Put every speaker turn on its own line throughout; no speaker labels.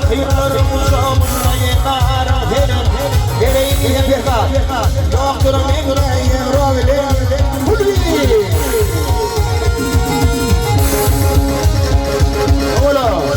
hayırlarım uzamına yeter Gereğini yapar Yoktur emreyi rovli Hulvi Ola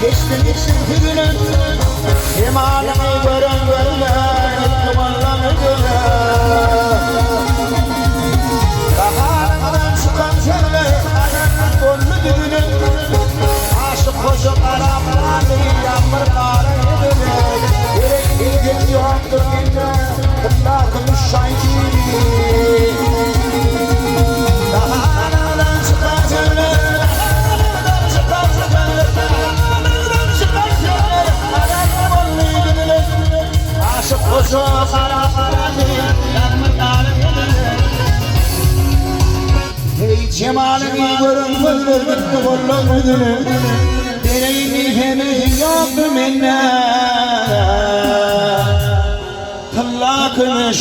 Geçtim hüzünün Cemalini görün görülen Dumanlanı görün Kaharından çıkan şöyle Ayağından golü düğünün Aşık koşu karabani Yağmur karayı dönün Gerek bilgin yoktur yine Kıllakın şahidi Kaharından çıkan şöyle Aşık koşu karabani Yağmur karayı dönün Hey cemalini görün gözlerden Golü düğünün Dereyni hemen yoktu minne Kıllakın